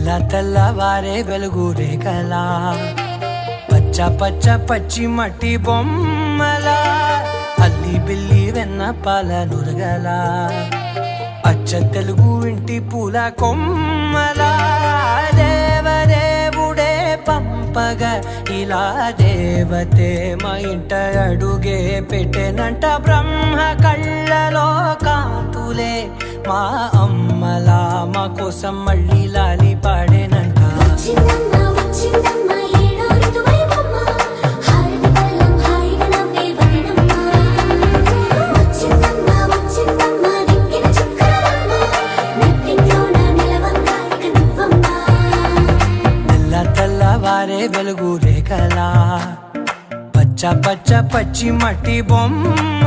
తెల్ల తెల్లవారే వెలుగు రేఖలా పచ్చ పచ్చ పచ్చి మట్టి బొమ్మలా అల్లి బిల్లి వెన్న పాల నురగలా అచ్చ తెలుగు ఇంటి పూల కొమ్మలా దేవదేవుడే పంపగా ఇలా దేవతే మా ఇంట అడుగే పెట్టెనంట బ్రహ్మ కళ్ళలో కాంతులే మా అమ్మలా మా కోసం మళ్ళీ లాలి పాడేనంట తెల్లవారే వెలుగు రేఖలా పచ్చ పచ్చ పచ్చి మట్టి బొమ్మ